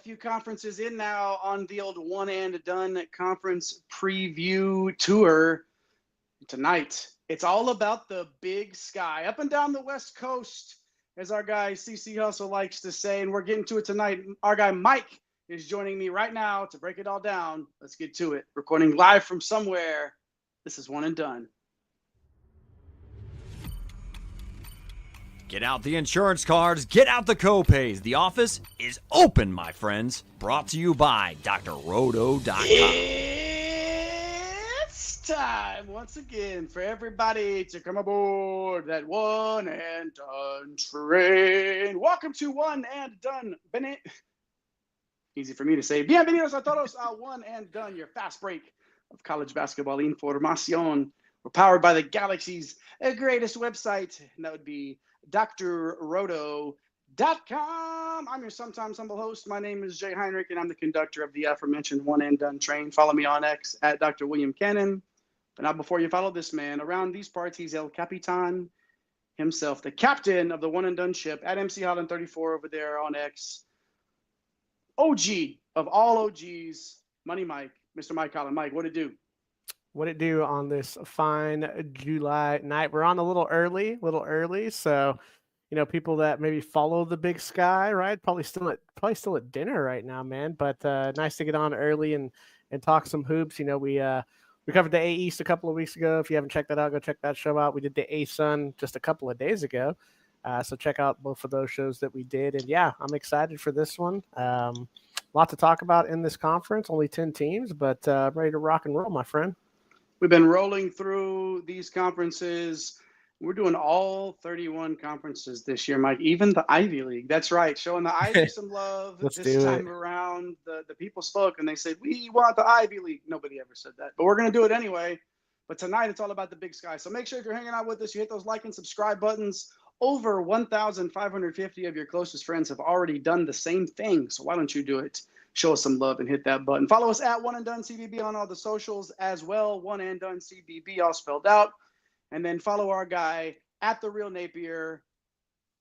few conferences in now on the old one and done conference preview tour. Tonight, it's all about the big sky up and down the West Coast, as our guy CC Hustle likes to say, and we're getting to it tonight. Our guy Mike is joining me right now to break it all down. Let's get to it. Recording live from somewhere. This is One and Done. Get out the insurance cards, get out the copays. The office is open, my friends. Brought to you by drroto.com. It's time once again for everybody to come aboard that One and Done train. Welcome to One and Done. Easy for me to say. Bienvenidos a todos a One and Done, your fast break of college basketball información. We're powered by the Galaxy's greatest website, and that would be drroto.com. I'm your sometimes humble host. My name is Jay Heinrich, and I'm the conductor of the aforementioned One and Done train. Follow me on X at Dr. William Cannon. But now, before you follow this man, around these parts, he's El Capitan himself, the captain of the One and Done ship at MC Holland 34 over there on X. OG of all OGs, Money Mike, Mr. Mike Holland. Mike, what it do? What it do on this fine July night? We're on a little early, so people that maybe follow the big sky, right? Probably still at dinner right now, man. But nice to get on early and talk some hoops. We covered the A East a couple of weeks ago. If you haven't checked that out, go check that show out. We did the A Sun just a couple of days ago, so check out both of those shows that we did. And yeah, I'm excited for this one. A lot to talk about in this conference. Only 10 teams, but I'm ready to rock and roll, my friend. We've been rolling through these conferences. We're doing all 31 conferences this year, Mike, even the Ivy League. That's right. Showing the Ivy some love this time around. The people spoke and they said, we want the Ivy League. Nobody ever said that, but we're going to do it anyway. But tonight it's all about the big sky. So make sure if you're hanging out with us, you hit those like and subscribe buttons. Over 1,550 of your closest friends have already done the same thing. So why don't you do it? Show us some love and hit that button. Follow us at One and Done CBB on all the socials as well. One and Done CBB, all spelled out. And then follow our guy at The Real Napier,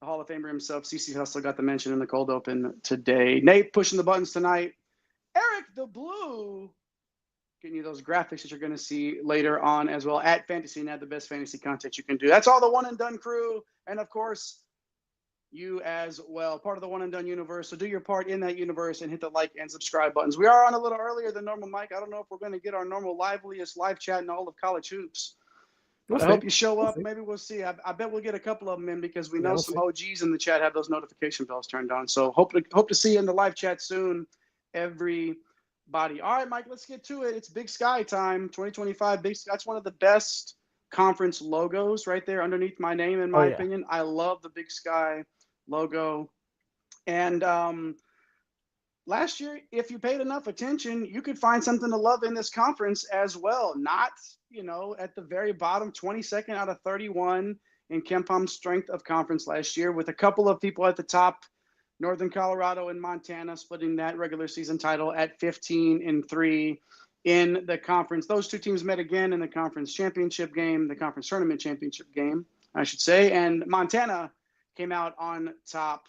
the Hall of Famer himself. CC Hustle got the mention in the cold open today. Nate pushing the buttons tonight. Eric the Blue getting you those graphics that you're going to see later on as well at Fantasy Net, the best fantasy content you can do. That's all the One and Done crew. And of course, you as well, part of the One and Done universe. So do your part in that universe and hit the like and subscribe buttons. We are on a little earlier than normal, Mike. I don't know if we're going to get our normal liveliest live chat in all of college hoops. I hope you show up. Maybe we'll see. I bet we'll get a couple of them in because we know some OGs in the chat have those notification bells turned on. So hope to see you in the live chat soon, everybody. All right, Mike, let's get to it. It's Big Sky time, 2025 Big Sky. That's one of the best conference logos right there underneath my name, in my opinion. I love the Big Sky logo. And last year, if you paid enough attention, you could find something to love in this conference as well. Not, at the very bottom, 22nd out of 31 in KenPom's strength of conference last year, with a couple of people at the top, Northern Colorado and Montana, splitting that regular season title at 15-3 in the conference. Those two teams met again in the conference championship game, the conference tournament championship game, I should say. And Montana came out on top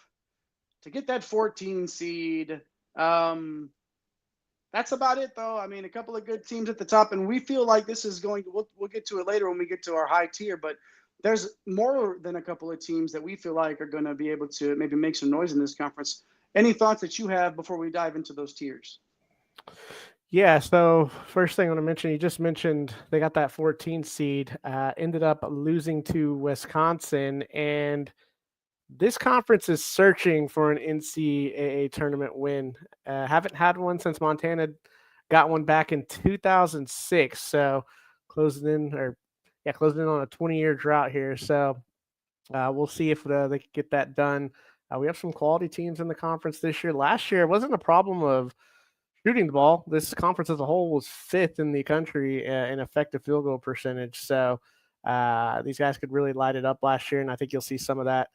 to get that 14 seed. That's about it, though. I mean, a couple of good teams at the top, and we feel like this is going to we'll get to it later when we get to our high tier, but there's more than a couple of teams that we feel like are going to be able to maybe make some noise in this conference. Any thoughts that you have before we dive into those tiers? Yeah, so first thing I want to mention, you just mentioned they got that 14 seed, ended up losing to Wisconsin, and this conference is searching for an NCAA tournament win. Haven't had one since Montana got one back in 2006, so closing in on a 20-year drought here. So we'll see if they can get that done. We have some quality teams in the conference this year. Last year, it wasn't a problem of shooting the ball. This conference as a whole was fifth in the country in effective field goal percentage. So these guys could really light it up last year, and I think you'll see some of that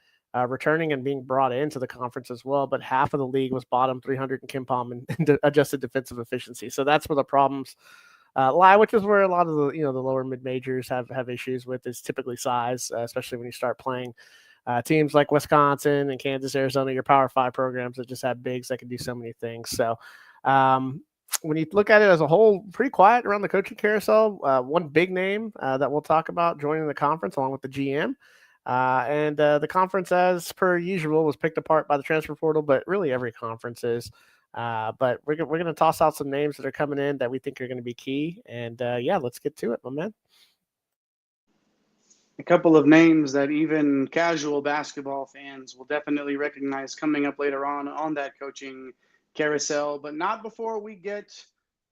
returning and being brought into the conference as well. But half of the league was bottom 300 in KenPom and adjusted defensive efficiency. So that's where the problems lie, which is where a lot of the lower mid majors have issues with, is typically size, especially when you start playing teams like Wisconsin and Kansas, Arizona, your Power 5 programs that just have bigs that can do so many things. So when you look at it as a whole, pretty quiet around the coaching carousel. One big name that we'll talk about joining the conference along with the GM. And the conference, as per usual, was picked apart by the transfer portal, but really every conference is. But we're going to toss out some names that are coming in that we think are going to be key. And let's get to it, my man. A couple of names that even casual basketball fans will definitely recognize coming up later on that coaching carousel, but not before we get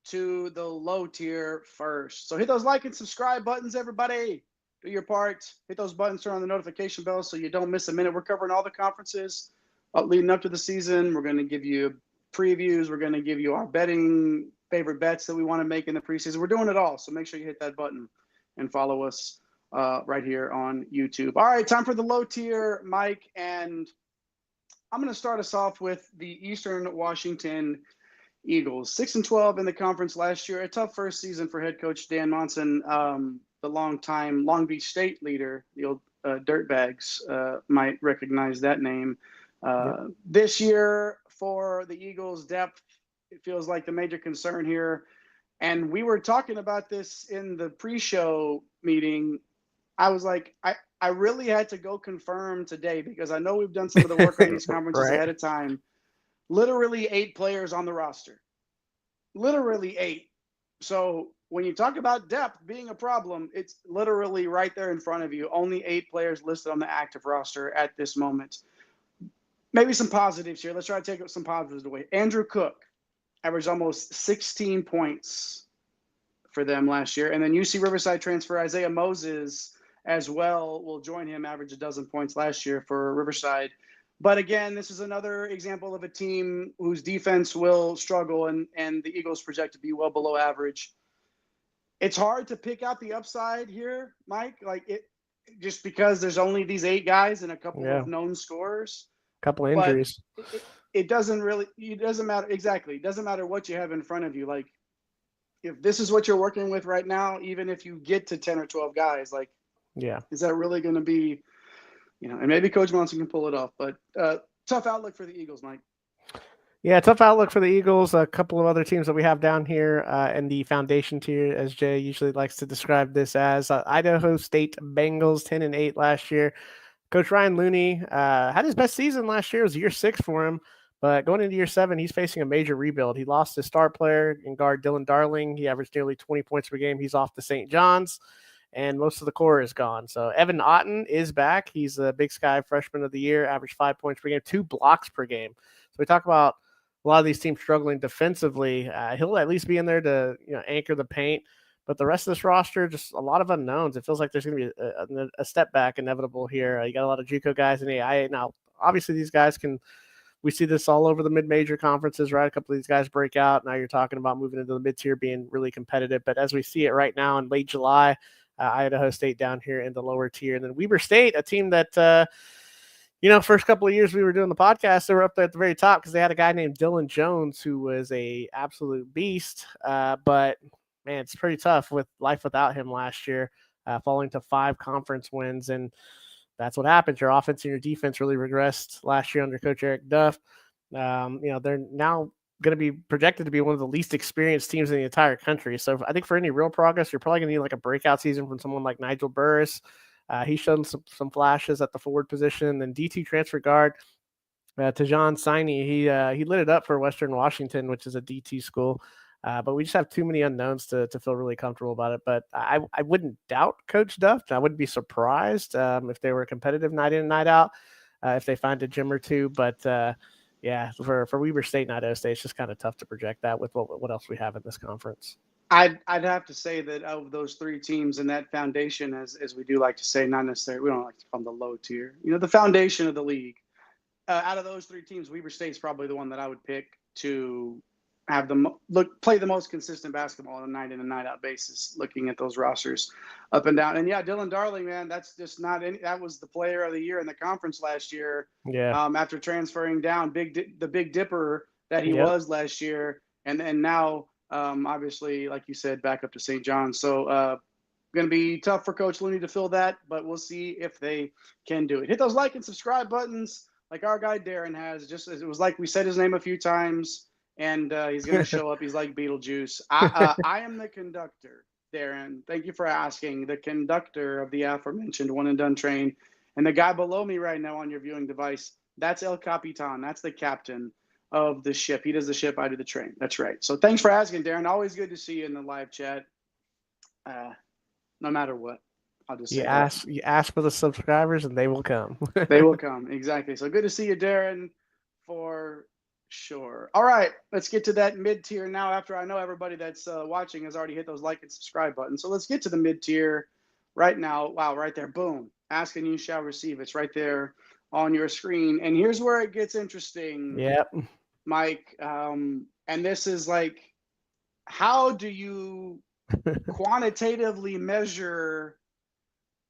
to the low tier first. So hit those like and subscribe buttons, everybody. Do your part. Hit those buttons, turn on the notification bell so you don't miss a minute. We're covering all the conferences leading up to the season. We're going to give you previews. We're going to give you our betting favorite bets that we want to make in the preseason. We're doing it all, so make sure you hit that button and follow us right here on YouTube. All right, time for the low tier, Mike, and I'm going to start us off with the Eastern Washington Eagles. 6-12 in the conference last year. A tough first season for head coach Dan Monson, the longtime Long Beach State leader. The old Dirtbags might recognize that name. This year for the Eagles, depth, it feels like the major concern here. And we were talking about this in the pre-show meeting. I was like, I really had to go confirm today because I know we've done some of the work on these conferences ahead of time. Literally 8 players on the roster. Literally 8. So when you talk about depth being a problem, it's literally right there in front of you. Only 8 players listed on the active roster at this moment. Maybe some positives here. Let's try to take some positives away. Andrew Cook averaged almost 16 points for them last year. And then UC Riverside transfer Isaiah Moses as well will join him, average a dozen points last year for Riverside. But again, this is another example of a team whose defense will struggle, and the Eagles project to be well below average. It's hard to pick out the upside here, Mike, just because there's only these 8 guys and a couple of known scorers. A couple injuries. It doesn't matter. Exactly. It doesn't matter what you have in front of you. Like, if this is what you're working with right now, even if you get to 10 or 12 guys, is that really going to be, and maybe Coach Monson can pull it off, but tough outlook for the Eagles, Mike. Yeah, tough outlook for the Eagles. A couple of other teams that we have down here in the foundation tier, as Jay usually likes to describe this as. Idaho State Bengals, 10-8 last year. Coach Ryan Looney had his best season last year. It was year 6 for him. But going into year 7, he's facing a major rebuild. He lost his star player in guard Dylan Darling. He averaged nearly 20 points per game. He's off to St. John's, and most of the core is gone. So Evan Otten is back. He's the Big Sky Freshman of the Year, averaged 5 points per game, 2 blocks per game. So we talk about a lot of these teams struggling defensively. He'll at least be in there to anchor the paint. But the rest of this roster, just a lot of unknowns. It feels like there's going to be a step back inevitable here. You got a lot of JUCO guys in the IA. Now, obviously, these guys can – we see this all over the mid-major conferences, right? A couple of these guys break out. Now you're talking about moving into the mid-tier being really competitive. But as we see it right now in late July, Idaho State down here in the lower tier. And then Weber State, a team that first couple of years we were doing the podcast, they were up there at the very top because they had a guy named Dylan Jones who was a absolute beast. But, man, it's pretty tough with life without him last year, falling to 5 conference wins. And that's what happens. Your offense and your defense really regressed last year under Coach Eric Duff. They're now going to be projected to be one of the least experienced teams in the entire country. So I think for any real progress, you're probably going to need a breakout season from someone like Nigel Burris. He's shown some flashes at the forward position. Then D2 transfer guard Tajon Siney, he lit it up for Western Washington, which is a D2 school. But we just have too many unknowns to feel really comfortable about it. But I wouldn't doubt Coach Duff. I wouldn't be surprised if they were competitive night in and night out, if they find a gym or two. But, for Weber State and Idaho State, it's just kind of tough to project that with what else we have in this conference. I'd have to say that of those 3 teams in that foundation, as we do like to say, not necessarily, we don't like to call them the low tier, the foundation of the league. Out of those 3 teams, Weber State's probably the one that I would pick to have them play the most consistent basketball on a night in and night out basis, looking at those rosters up and down. And Dylan Darling, man, that's just not any, that was the player of the year in the conference last year. Yeah. After transferring down the Big Dipper that he was last year. And now, obviously, like you said, back up to St. John's. So, Going to be tough for Coach Looney to fill that, but we'll see if they can do it. Hit those like and subscribe buttons like our guy Darren has. Just as it was like we said his name a few times, and he's going to show up. He's like Beetlejuice. I am the conductor, Darren. Thank you for asking. The conductor of the aforementioned one and done train. And the guy below me right now on your viewing device, that's El Capitan. That's the captain of the ship. He does the ship, I do the train. That's right. So thanks for asking, Darren. Always good to see you in the live chat. No matter what, I'll just say you ask for the subscribers and they will come. They will come. Exactly. So good to see you, Darren, for sure. All right, let's get to that mid-tier now after I know everybody that's watching has already hit those like and subscribe buttons. So let's get to the mid-tier right now. Wow, right there. Boom. Ask and you shall receive. It's right there on your screen. And here's where it gets interesting. Yep. Mike. And this is like, how do you quantitatively measure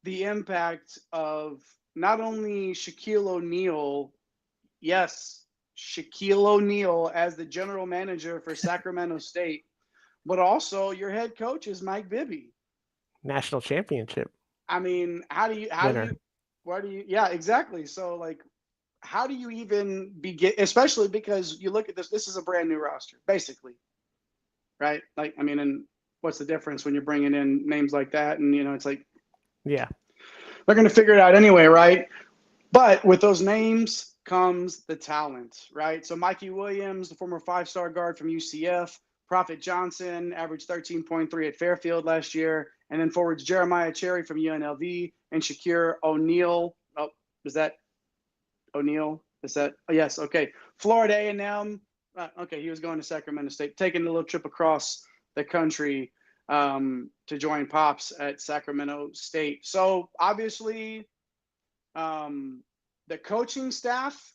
the impact of not only Shaquille O'Neal, yes, Shaquille O'Neal as the general manager for Sacramento State, but also your head coach is Mike Bibby. National championship. I mean, yeah, exactly. So like, how do you even begin, especially because you look at this is a brand new roster, basically, right? Like, I mean, and what's the difference when you're bringing in names like that? And, it's like, yeah, they're going to figure it out anyway, right? But with those names comes the talent, right? So Mikey Williams, the former 5-star guard from UCF, Prophet Johnson, averaged 13.3 at Fairfield last year. And then forwards Jeremiah Cherry from UNLV and Shakir O'Neal. Oh, is that O'Neal? Is that? Oh, yes. Okay. Florida A&M. Okay. He was going to Sacramento State, taking a little trip across the country to join Pops at Sacramento State. So obviously the coaching staff,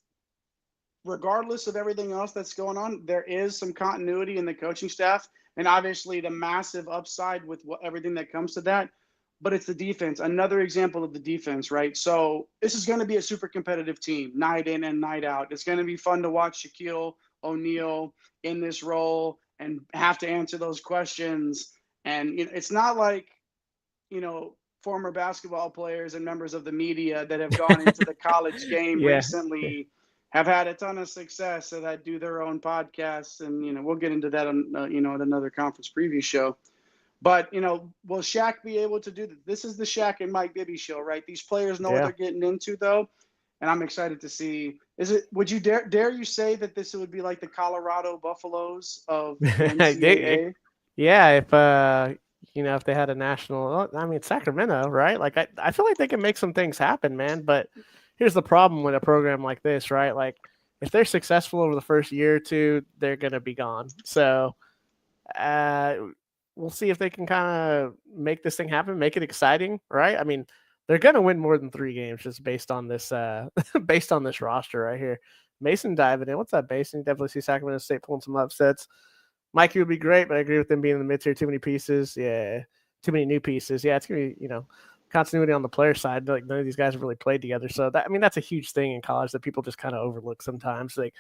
regardless of everything else that's going on, there is some continuity in the coaching staff, and obviously the massive upside with everything that comes to that. But it's the defense. Another example of the defense, right? So this is going to be a super competitive team, night in and night out. It's going to be fun to watch Shaquille O'Neal in this role and have to answer those questions. And it's not like, former basketball players and members of the media that have gone into the college game recently have had a ton of success, so that do their own podcasts. And, we'll get into that on, at another conference preview show. But, will Shaq be able to do that? This is the Shaq and Mike Bibby show, right? These players know what they're getting into, though. And I'm excited to see. Would you dare you say that this would be like the Colorado Buffaloes of NCAA? If they had a national, Sacramento, right? Like, I feel like they can make some things happen, man. But here's the problem with a program like this, right? Like, if they're successful over the first year or two, they're going to be gone. So we'll see if they can kind of make this thing happen, make it exciting, right? I mean, they're going to win more than 3 games just based on this based on this roster right here. Mason diving in. What's up, Mason? Definitely see Sacramento State pulling some upsets. Mikey would be great, but I agree with them being in the mid-tier. Too many pieces. Yeah, too many new pieces. Yeah, it's going to be, continuity on the player side. Like, none of these guys have really played together. So, that's a huge thing in college that people just kind of overlook sometimes. Like,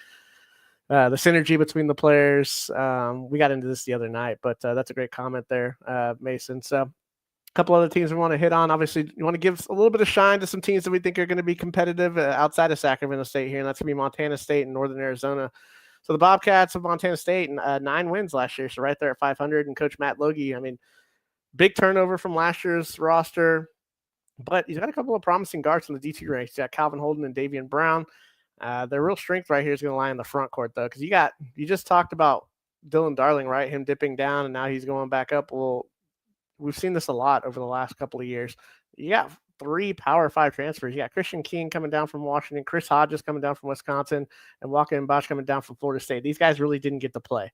the synergy between the players. We got into this the other night, but that's a great comment there, Mason. So, a couple other teams we want to hit on. Obviously, you want to give a little bit of shine to some teams that we think are going to be competitive outside of Sacramento State here, and that's going to be Montana State and Northern Arizona. So the Bobcats of Montana State, 9 wins last year, so right there at 500. And Coach Matt Logie, big turnover from last year's roster, but he's got a couple of promising guards in the D2 ranks. He's got Calvin Holden and Davian Brown. Their real strength right here is going to lie in the front court, though, because you just talked about Dylan Darling, right? Him dipping down, and now he's going back up. Well, we've seen this a lot over the last couple of years. You got 3 Power 5 transfers. You got Christian King coming down from Washington, Chris Hodges coming down from Wisconsin, and Walker Bosch coming down from Florida State. These guys really didn't get to play.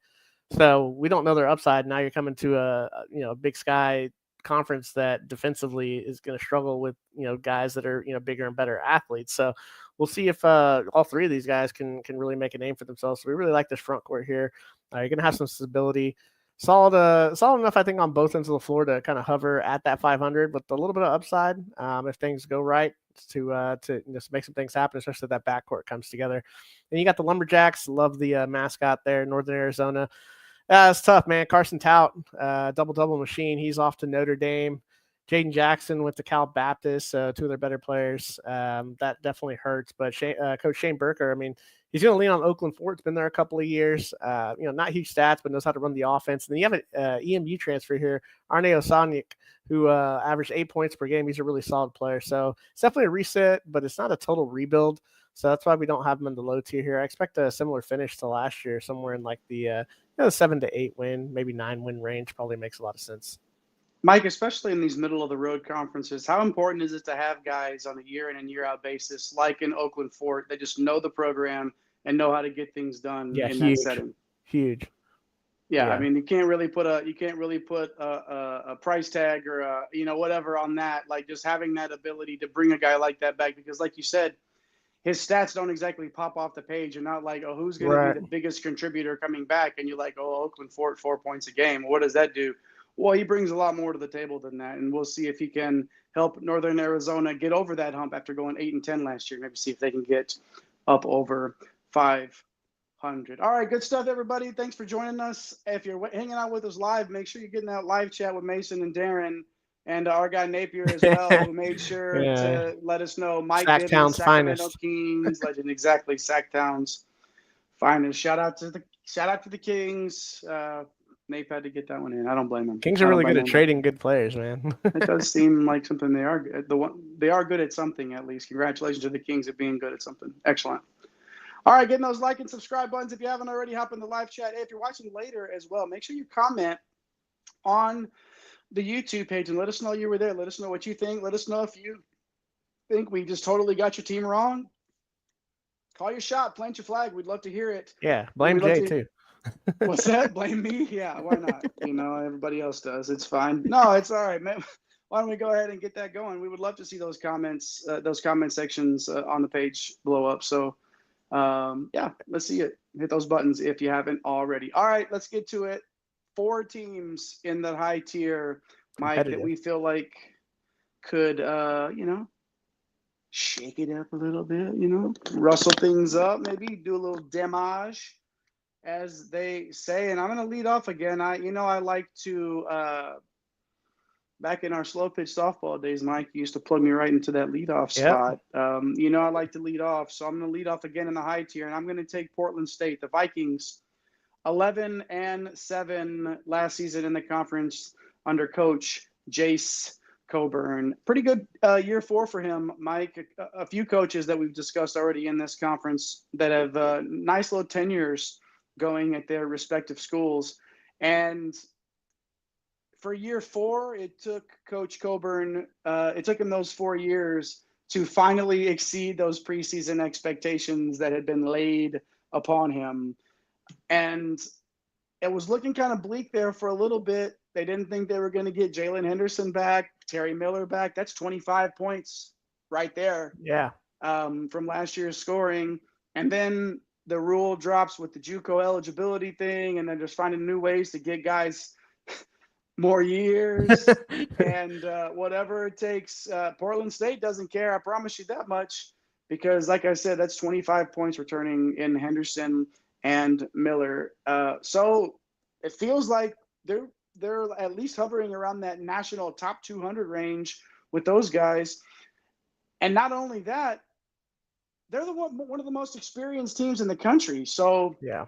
So we don't know their upside. Now you're coming to a Big Sky conference that defensively is going to struggle with, guys that are, bigger and better athletes. So we'll see if all 3 of these guys can really make a name for themselves. So we really like this front court here. You're going to have some stability. Solid enough, I think, on both ends of the floor to kind of hover at that 500 with a little bit of upside if things go right to just make some things happen, especially if that backcourt comes together. And you got the Lumberjacks. Love the mascot there, Northern Arizona. It's tough, man. Carson Tout, double-double machine. He's off to Notre Dame. Jaden Jackson went to Cal Baptist, two of their better players. That definitely hurts. But Coach Shane Burker, I mean, he's going to lean on Oakland Fort. It's been there a couple of years. Not huge stats, but knows how to run the offense. And then you have an EMU transfer here, Arne Osaniak, who averaged 8 points per game. He's a really solid player. So it's definitely a reset, but it's not a total rebuild. So that's why we don't have him in the low tier here. I expect a similar finish to last year, somewhere in like the 7 to 8 win, maybe 9 win range. Probably makes a lot of sense. Mike, especially in these middle of the road conferences, how important is it to have guys on a year in and year out basis, like in Oakland Fort, that just know the program and know how to get things done in that setting? Huge. Yeah, I mean, you can't really put a price tag or whatever on that. Like just having that ability to bring a guy like that back, because like you said, his stats don't exactly pop off the page, and not like, oh, who's going to be the biggest contributor coming back? And you're like, oh, Oakland Fort, 4 points a game. What does that do? Well, he brings a lot more to the table than that, and we'll see if he can help Northern Arizona get over that hump after going 8-10 last year. Maybe see if they can get up over 500. All right, good stuff, everybody. Thanks for joining us. If you're hanging out with us live, make sure you're getting that live chat with Mason and Darren and our guy Napier as well, who made sure to let us know. Mike Bibby, Sacramento Kings legend, exactly. Sacktown's finest. Shout out to the Kings. Nape had to get that one in. I don't blame him. Kings are really good at trading good players, man. It does seem like something they are good at something, at least. Congratulations to the Kings at being good at something. Excellent. All right, getting those like and subscribe buttons. If you haven't already, hop in the live chat. Hey, if you're watching later as well, make sure you comment on the YouTube page and let us know you were there. Let us know what you think. Let us know if you think we just totally got your team wrong. Call your shot. Plant your flag. We'd love to hear it. Yeah, blame Jay too. What's that? Blame me? Yeah, why not? Everybody else does. It's fine. No, it's all right, man. Why don't we go ahead and get that going? We would love to see those comments, those comment sections on the page blow up. So, let's see it. Hit those buttons if you haven't already. All right, let's get to it. 4 teams in the high tier, Mike, that we feel like could, shake it up a little bit, rustle things up, maybe do a little damage, as they say. And I'm going to lead off again. I like to, back in our slow pitch softball days, Mike used to plug me right into that leadoff spot. I like to lead off. So I'm going to lead off again in the high tier, and I'm going to take Portland State. The Vikings, 11-7 last season in the conference under Coach Jace Coburn. Pretty good year 4 for him, Mike. A few coaches that we've discussed already in this conference that have nice little tenures going at their respective schools. And for year 4, it took Coach Coburn, it took him those 4 years to finally exceed those preseason expectations that had been laid upon him. And it was looking kind of bleak there for a little bit. They didn't think they were going to get Jalen Henderson back, Terry Miller back. That's 25 points right there. Yeah. From last year's scoring. And then the rule drops with the JUCO eligibility thing, and they're just finding new ways to get guys more years and whatever it takes. Portland State doesn't care. I promise you that much, because like I said, that's 25 points returning in Henderson and Miller. So it feels like they're at least hovering around that national top 200 range with those guys. And not only that, they're one of the most experienced teams in the country. So yeah,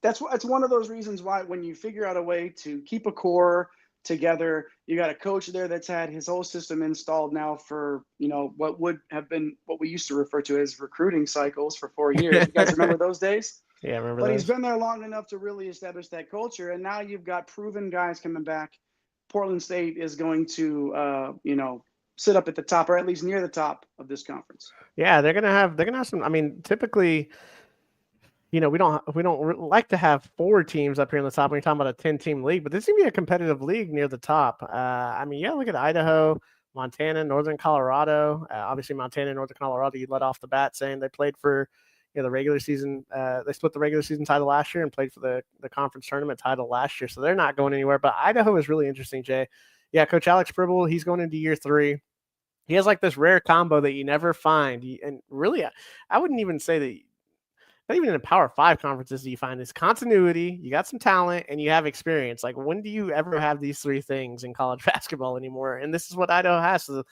that's one of those reasons why when you figure out a way to keep a core together, you got a coach there that's had his whole system installed now for, what would have been what we used to refer to as recruiting cycles for 4 years. You guys remember those days? Yeah, I remember But those. he's been there long enough to really establish that culture. And now you've got proven guys coming back. Portland State is going to, sit up at the top, or at least near the top of this conference. Yeah, they're gonna have some. I mean, typically, we don't like to have 4 teams up here in the top when you're talking about a 10-team league, but this is gonna be a competitive league near the top. Look at Idaho, Montana, Northern Colorado. Obviously, Montana and Northern Colorado, you let off the bat saying they played for the regular season. They split the regular season title last year and played for the conference tournament title last year, so they're not going anywhere. But Idaho is really interesting, Jay. Yeah, Coach Alex Pribble, he's going into year 3. He has like this rare combo that you never find. And really, I wouldn't even say that not even in the Power 5 conferences do you find this continuity, you got some talent, and you have experience. Like, when do you ever have these three things in college basketball anymore? And this is what Idaho has. So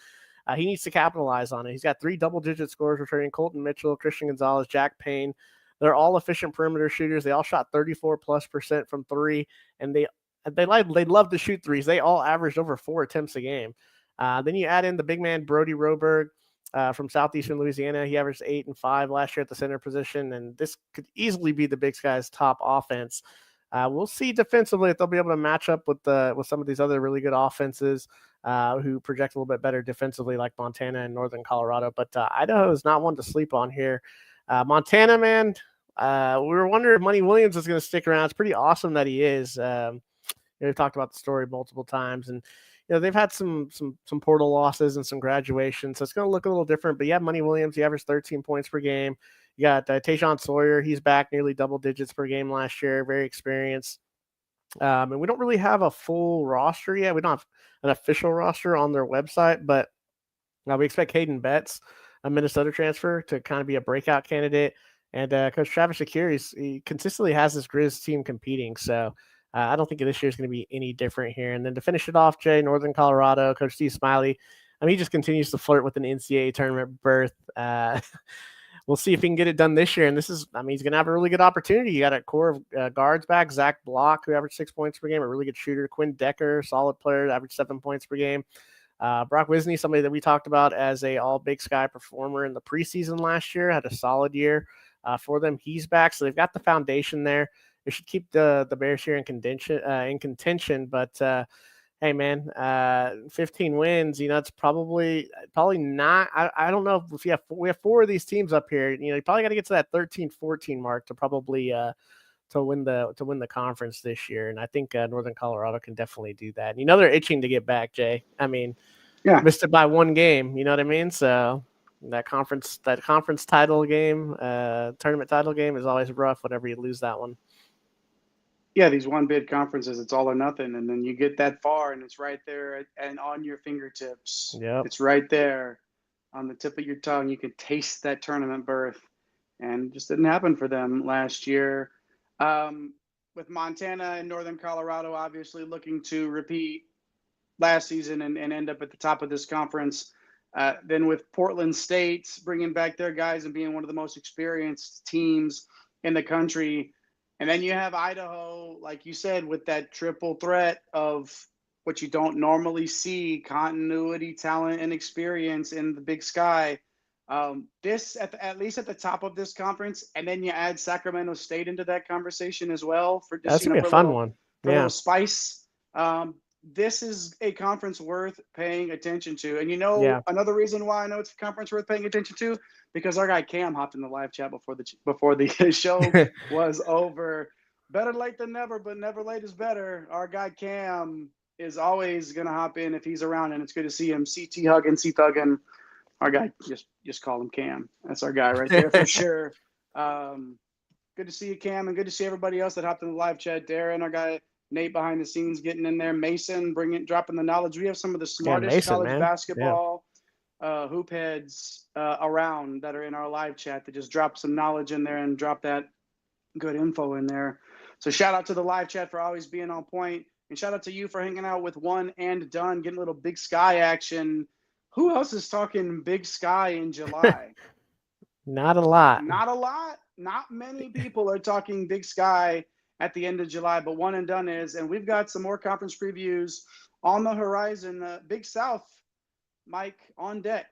he needs to capitalize on it. He's got 3 double-digit scores returning: Colton Mitchell, Christian Gonzalez, Jack Payne. They're all efficient perimeter shooters. They all shot 34+% from 3, and they love to shoot threes. They all averaged over 4 attempts a game. Then you add in the big man Brody Roberg from southeastern Louisiana. He averaged 8 and 5 last year at the center position, and this could easily be the Big Sky's top offense. We'll see defensively if they'll be able to match up with some of these other really good offenses who project a little bit better defensively, like Montana and Northern Colorado. But Idaho is not one to sleep on here. Montana, man, we were wondering if Money Williams is going to stick around. It's pretty awesome that he is. We've talked about the story multiple times, and they've had some portal losses and some graduations, so it's going to look a little different. But yeah, Money Williams, he averaged 13 points per game. You got Tayshaun Sawyer, he's back nearly double digits per game last year, very experienced. And we don't really have a full roster yet. We don't have an official roster on their website, but we expect Hayden Betts, a Minnesota transfer, to kind of be a breakout candidate. And Coach Travis Shakir, he consistently has this Grizz team competing. So I don't think this year is going to be any different here. And then to finish it off, Jay, Northern Colorado, Coach Steve Smiley, he just continues to flirt with an NCAA tournament berth. We'll see if he can get it done this year. And this is, he's going to have a really good opportunity. You got a core of guards back: Zach Block, who averaged 6 points per game, a really good shooter; Quinn Decker, solid player, averaged 7 points per game. Brock Wisney, somebody that we talked about as a all Big Sky performer in the preseason last year, had a solid year for them. He's back, so they've got the foundation there. They should keep the Bears here in contention. But hey, man, 15 wins. It's probably not. I don't know if we have 4 of these teams up here. You probably got to get to that 13-14 mark to probably to win the conference this year. And I think Northern Colorado can definitely do that. And they're itching to get back, Jay. Missed it by 1 game. You know what I mean? So that conference title game, tournament title game is always rough whenever you lose that one. Yeah, these one bid conferences, it's all or nothing. And then you get that far and it's right there and on your fingertips. Yep. It's right there on the tip of your tongue. You can taste that tournament berth. And it just didn't happen for them last year. With Montana and Northern Colorado obviously looking to repeat last season and end up at the top of this conference. Then with Portland State bringing back their guys and being one of the most experienced teams in the country. And then you have Idaho, like you said, with that triple threat of what you don't normally see: continuity, talent, and experience in the Big Sky. This at least at the top of this conference, and then you add Sacramento State into that conversation as well for just, that's gonna be a fun one. For a little spice. This is a conference worth paying attention to. And another reason why I know it's a conference worth paying attention to, because our guy Cam hopped in the live chat before the show was over. Better late than never, but never late is better. Our guy Cam is always gonna hop in if he's around, and it's good to see him. CT hugging, C thugging. Our guy, just call him Cam. That's our guy right there for sure. Good to see you, Cam, and good to see everybody else that hopped in the live chat. Darren, our guy Nate behind the scenes getting in there. Mason dropping the knowledge. We have some of the smartest college basketball hoop heads around that are in our live chat that just drop some knowledge in there and drop that good info in there. So shout out to the live chat for always being on point, and shout out to you for hanging out with One and Done, getting a little Big Sky action. Who else is talking Big Sky in July? Not a lot. Not many people are talking Big Sky at the end of July, but One and Done is, and we've got some more conference previews on the horizon. Big South, Mike, on deck.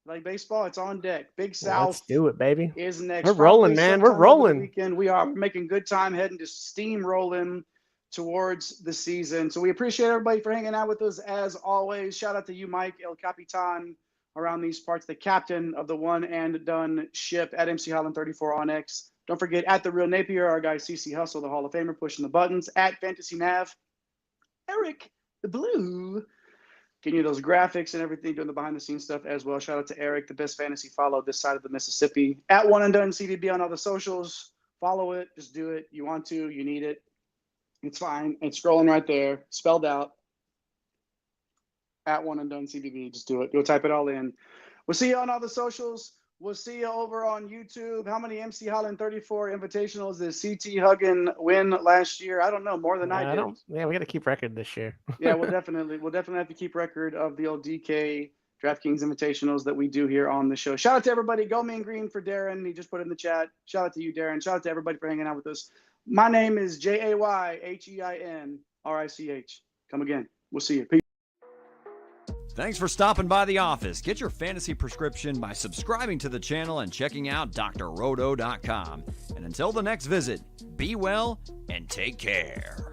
Like baseball, it's on deck. Big South. Let's do it, baby. Is next. We're rolling, man. We're rolling. Weekend. We are making good time, heading to steam rolling towards the season. So we appreciate everybody for hanging out with us as always. Shout out to you, Mike, El Capitan, around these parts, the captain of the One and Done ship at MC Holland 34 on X. Don't forget, at The Real Napier, our guy CC Hustle, the Hall of Famer, pushing the buttons. At Fantasy Nav, Eric the Blue, getting you those graphics and everything, doing the behind-the-scenes stuff as well. Shout out to Eric, the best fantasy follow this side of the Mississippi. At One and Done CVB on all the socials. Follow it. Just do it. You want to. You need it. It's fine. It's scrolling right there, spelled out. At One and Done CVB. Just do it. Go type it all in. We'll see you on all the socials. We'll see you over on YouTube. How many MC Holland 34 invitationals did CT Huggin win last year? I don't know, more than I did. Yeah, we got to keep record this year. Yeah, we'll definitely have to keep record of the old DK DraftKings invitationals that we do here on the show. Shout out to everybody. Go Mean Green for Darren. He just put it in the chat. Shout out to you, Darren. Shout out to everybody for hanging out with us. My name is JayHeinrich. Come again. We'll see you. Peace. Thanks for stopping by the office. Get your fantasy prescription by subscribing to the channel and checking out drroto.com. And until the next visit, be well and take care.